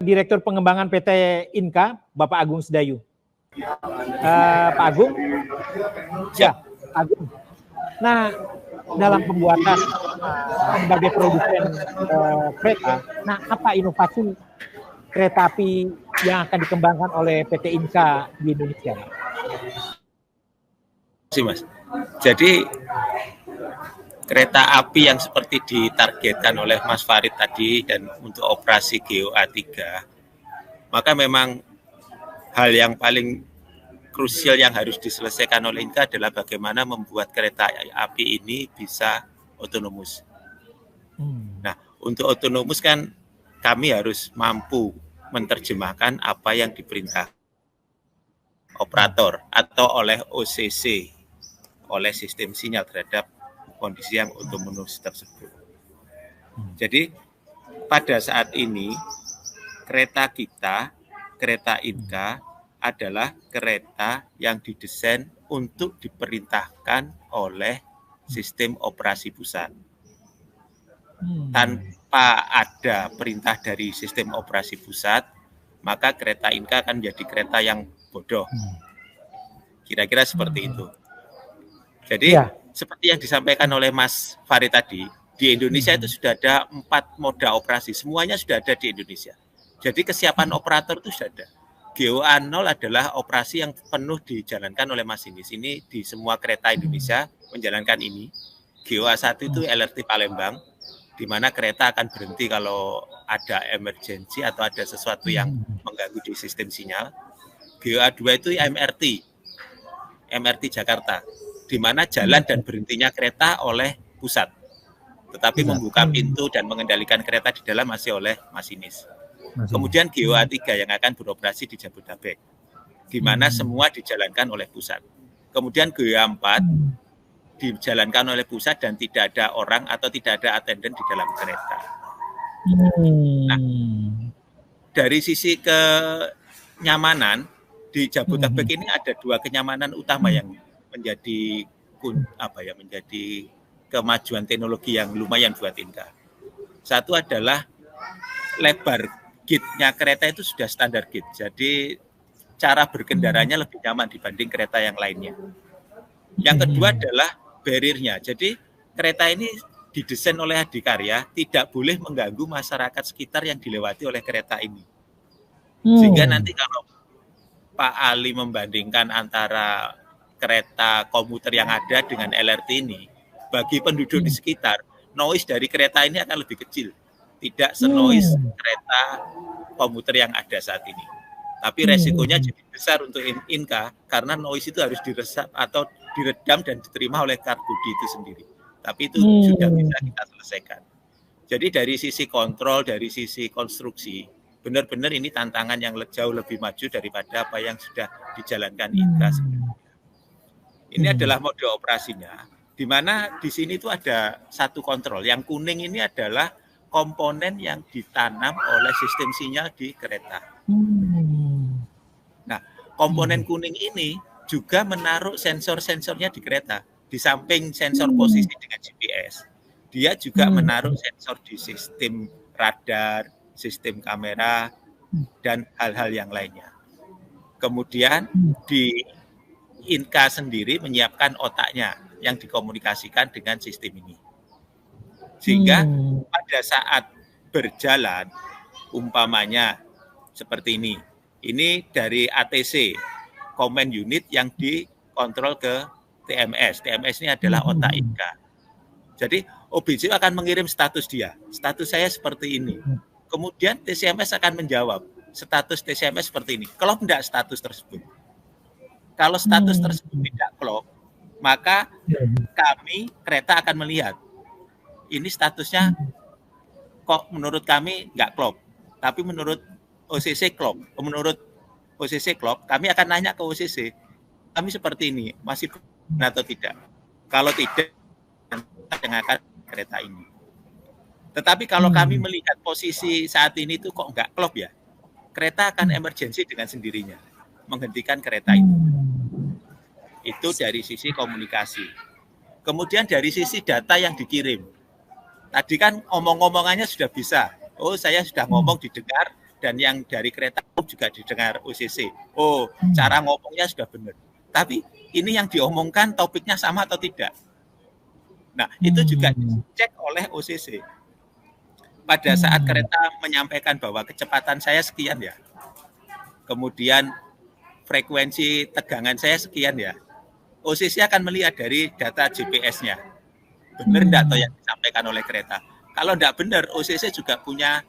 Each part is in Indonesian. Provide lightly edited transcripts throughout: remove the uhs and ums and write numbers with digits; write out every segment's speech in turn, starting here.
Direktur Pengembangan PT Inka, Bapak Agung Sedayu. Pak Agung? Ya, Agung. Nah, dalam pembuatan sebagai produsen kereta, nah apa inovasi kereta api yang akan dikembangkan oleh PT Inka di Indonesia? Mas. Jadi kereta api yang seperti ditargetkan oleh Mas Farid tadi dan untuk operasi GOA 3, maka memang hal yang paling krusial yang harus diselesaikan oleh Inka adalah bagaimana membuat kereta api ini bisa otonomus. Nah, untuk otonomus kan kami harus mampu menerjemahkan apa yang diperintah operator atau oleh OCC, oleh sistem sinyal terhadap kondisi yang otonomus tersebut. Jadi pada saat ini kereta kita, kereta Inka adalah kereta yang didesain untuk diperintahkan oleh sistem operasi pusat. Tanpa ada perintah dari sistem operasi pusat, maka kereta Inka akan menjadi kereta yang bodoh. Kira-kira seperti itu. Jadi seperti yang disampaikan oleh Mas Farid tadi, di Indonesia itu sudah ada 4 moda operasi, semuanya sudah ada di Indonesia. Jadi kesiapan operator itu sudah ada. GOA 0 adalah operasi yang penuh dijalankan oleh masinis. Ini di semua kereta Indonesia menjalankan ini. GOA 1 itu LRT Palembang, di mana kereta akan berhenti kalau ada emergensi atau ada sesuatu yang mengganggu di sistem sinyal. GOA 2 itu MRT Jakarta, di mana jalan dan berhentinya kereta oleh pusat. Tetapi membuka pintu dan mengendalikan kereta di dalam masih oleh masinis. Kemudian GOA 3 yang akan beroperasi di Jabodetabek, di mana semua dijalankan oleh pusat. Kemudian GOA 4 dijalankan oleh pusat dan tidak ada orang atau tidak ada attendant di dalam kereta. Nah, dari sisi kenyamanan, di Jabodetabek ini ada 2 kenyamanan utama yang menjadi kemajuan teknologi yang lumayan buat Inka. Satu adalah lebar gate-nya kereta itu sudah standar gate, jadi cara berkendaranya lebih nyaman dibanding kereta yang lainnya. Yang kedua adalah barrier-nya, jadi kereta ini didesain oleh Adikarya tidak boleh mengganggu masyarakat sekitar yang dilewati oleh kereta ini. Sehingga nanti kalau Pak Ali membandingkan antara kereta komuter yang ada dengan LRT ini, bagi penduduk di sekitar, noise dari kereta ini akan lebih kecil. Tidak senoise kereta komuter yang ada saat ini. Tapi resikonya jadi besar untuk Inka karena noise itu harus diresap atau diredam dan diterima oleh car body itu sendiri. Tapi itu sudah bisa kita selesaikan. Jadi dari sisi kontrol, dari sisi konstruksi, benar-benar ini tantangan yang jauh lebih maju daripada apa yang sudah dijalankan Inka sebelumnya. Ini adalah mode operasinya, di mana di sini itu ada satu kontrol. Yang kuning ini adalah komponen yang ditanam oleh sistem sinyal di kereta. Nah, komponen kuning ini juga menaruh sensor-sensornya di kereta. Di samping sensor posisi dengan GPS, dia juga menaruh sensor di sistem radar, sistem kamera, dan hal-hal yang lainnya. Kemudian di Inka sendiri menyiapkan otaknya yang dikomunikasikan dengan sistem ini. Sehingga pada saat berjalan, umpamanya seperti ini dari ATC, Command Unit yang dikontrol ke TMS. TMS ini adalah otak Inka. Jadi OBJ akan mengirim status dia. Status saya seperti ini. Kemudian TCMS akan menjawab, status TCMS seperti ini. Klop enggak status tersebut? Kalau status tersebut tidak klop, maka kami kereta akan melihat ini statusnya kok menurut kami nggak klop, tapi menurut OCC klop. Menurut OCC klop, kami akan nanya ke OCC, kami seperti ini, masih benar atau tidak. Kalau tidak, yang akan kereta ini. Tetapi kalau kami melihat posisi saat ini itu kok nggak klop ya, kereta akan emergensi dengan sendirinya, menghentikan kereta ini. Itu dari sisi komunikasi. Kemudian dari sisi data yang dikirim. Tadi kan omong-omongannya sudah bisa. Oh, saya sudah ngomong didengar dan yang dari kereta juga didengar OCC. Oh, cara ngomongnya sudah benar. Tapi ini yang diomongkan topiknya sama atau tidak? Nah, itu juga dicek oleh OCC. Pada saat kereta menyampaikan bahwa kecepatan saya sekian ya, kemudian frekuensi tegangan saya sekian ya, OCC akan melihat dari data GPS-nya. Benar enggak atau yang disampaikan oleh kereta? Kalau enggak benar, OCC juga punya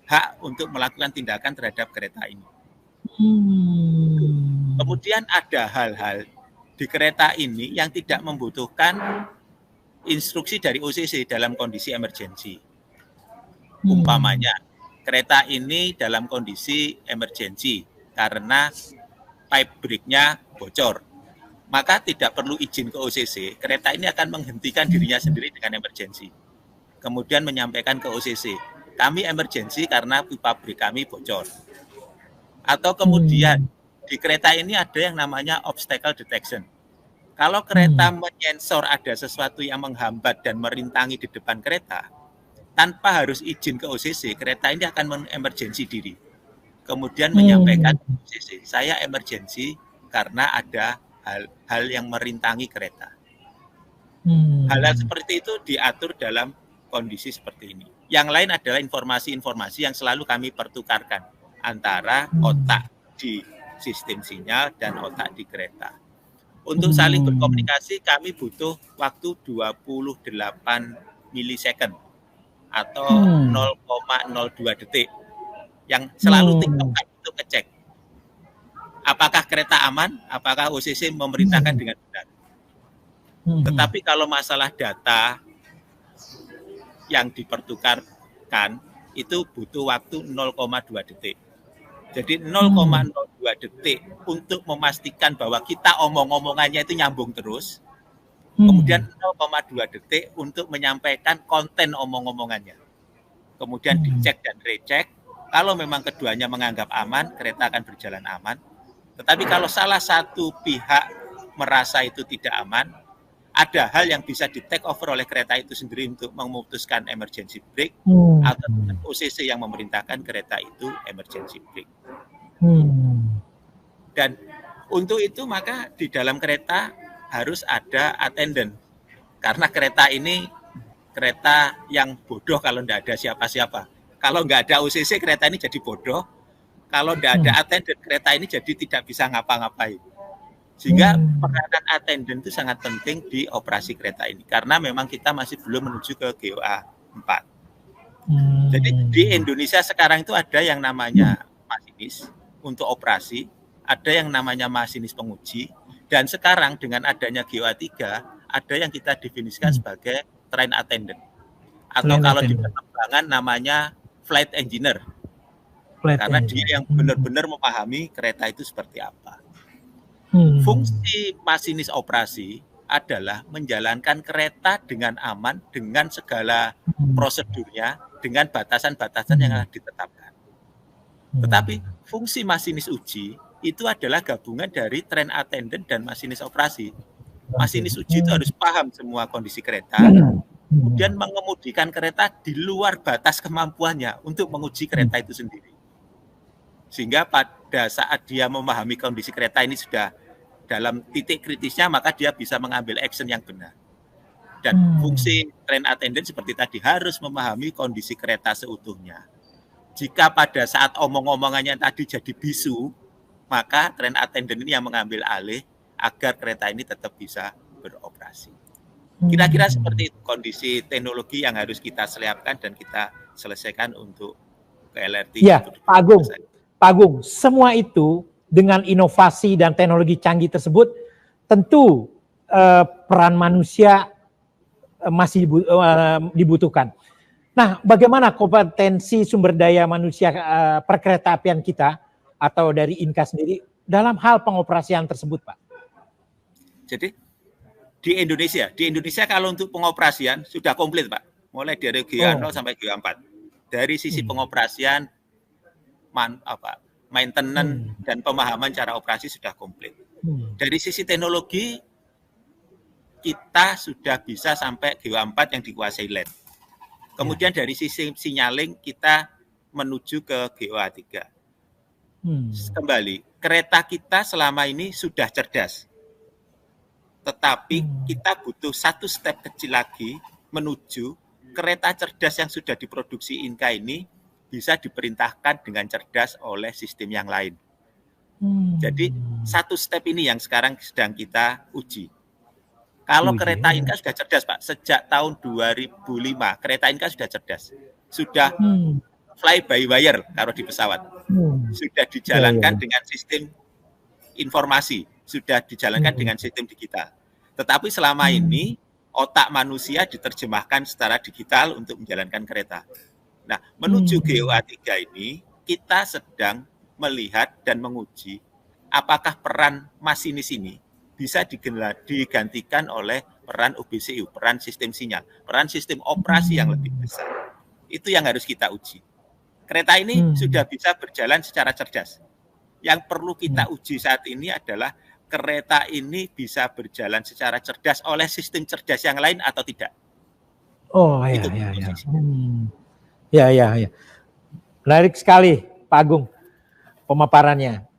hak untuk melakukan tindakan terhadap kereta ini. Kemudian ada hal-hal di kereta ini yang tidak membutuhkan instruksi dari OCC dalam kondisi emergensi. Umpamanya, kereta ini dalam kondisi emergensi karena pipe brake-nya bocor. Maka tidak perlu izin ke OCC, kereta ini akan menghentikan dirinya sendiri dengan emergensi. Kemudian menyampaikan ke OCC, kami emergensi karena pipa brake kami bocor. Atau kemudian di kereta ini ada yang namanya obstacle detection. Kalau kereta menyensor ada sesuatu yang menghambat dan merintangi di depan kereta, tanpa harus izin ke OCC, kereta ini akan emergensi diri. Kemudian menyampaikan ke OCC, saya emergensi karena ada hal yang merintangi kereta. Hal-hal seperti itu diatur dalam kondisi seperti ini. Yang lain adalah informasi-informasi yang selalu kami pertukarkan antara otak di sistem sinyal dan otak di kereta. Untuk saling berkomunikasi kami butuh waktu 28 milisecond atau 0,02 detik yang selalu tiktokan untuk ngecek apakah kereta aman, apakah OCC memerintahkan dengan benar. Tetapi kalau masalah data yang dipertukarkan itu butuh waktu 0,2 detik. Jadi 0,02 detik untuk memastikan bahwa kita omong-omongannya itu nyambung terus. Kemudian 0,2 detik untuk menyampaikan konten omong-omongannya. Kemudian dicek dan recek. Kalau memang keduanya menganggap aman, kereta akan berjalan aman. Tetapi kalau salah satu pihak merasa itu tidak aman, ada hal yang bisa di take over oleh kereta itu sendiri untuk memutuskan emergency brake atau OCC yang memerintahkan kereta itu emergency brake. Dan untuk itu maka di dalam kereta harus ada attendant. Karena kereta ini kereta yang bodoh kalau tidak ada siapa-siapa. Kalau nggak ada OCC, kereta ini jadi bodoh. Kalau tidak ada attendant, kereta ini jadi tidak bisa ngapa-ngapain. Sehingga peranan attendant itu sangat penting di operasi kereta ini. Karena memang kita masih belum menuju ke GOA 4. Jadi di Indonesia sekarang itu ada yang namanya masinis untuk operasi, ada yang namanya masinis penguji, dan sekarang dengan adanya GOA 3, ada yang kita definisikan sebagai train attendant. Atau kalau di penerbangan namanya flight engineer. Karena dia yang benar-benar memahami kereta itu seperti apa. Fungsi masinis operasi adalah menjalankan kereta dengan aman, dengan segala prosedurnya, dengan batasan-batasan yang telah ditetapkan. Tetapi fungsi masinis uji itu adalah gabungan dari train attendant dan masinis operasi. Masinis uji itu harus paham semua kondisi kereta, kemudian mengemudikan kereta di luar batas kemampuannya untuk menguji kereta itu sendiri. Sehingga pada saat dia memahami kondisi kereta ini sudah dalam titik kritisnya, maka dia bisa mengambil action yang benar. Dan fungsi train attendant seperti tadi harus memahami kondisi kereta seutuhnya. Jika pada saat omong-omongannya tadi jadi bisu, maka train attendant ini yang mengambil alih agar kereta ini tetap bisa beroperasi. Kira-kira seperti itu kondisi teknologi yang harus kita seliapkan dan kita selesaikan untuk ke LRT. Ya, Pak Agung, semua itu dengan inovasi dan teknologi canggih tersebut, tentu peran manusia masih dibutuhkan. Nah, bagaimana kompetensi sumber daya manusia perkeretaapian kita atau dari Inka sendiri dalam hal pengoperasian tersebut, Pak? Jadi di Indonesia kalau untuk pengoperasian sudah komplit, Pak. Mulai dari GA 0 sampai GA 4. Dari sisi pengoperasian, maintenance dan pemahaman cara operasi sudah komplit. Dari sisi teknologi, kita sudah bisa sampai GA 4 yang dikuasai LED. Kemudian dari sisi signaling, kita menuju ke GOA 3. Kembali, kereta kita selama ini sudah cerdas. Tetapi kita butuh satu step kecil lagi menuju kereta cerdas yang sudah diproduksi Inka ini bisa diperintahkan dengan cerdas oleh sistem yang lain. Jadi satu step ini yang sekarang sedang kita uji. Kalau kereta Inka sudah cerdas, Pak. Sejak tahun 2005, kereta Inka sudah cerdas. Sudah fly by wire kalau di pesawat. Sudah dijalankan dengan sistem informasi, sudah dijalankan dengan sistem digital. Tetapi selama ini otak manusia diterjemahkan secara digital untuk menjalankan kereta. Nah, menuju GOA3 ini kita sedang melihat dan menguji apakah peran masinis ini bisa digantikan oleh peran OBCU, peran sistem sinyal, peran sistem operasi yang lebih besar. Itu yang harus kita uji. Kereta ini sudah bisa berjalan secara cerdas. Yang perlu kita uji saat ini adalah kereta ini bisa berjalan secara cerdas oleh sistem cerdas yang lain atau tidak. Oh Itu ya. Menarik sekali Pak Agung pemaparannya.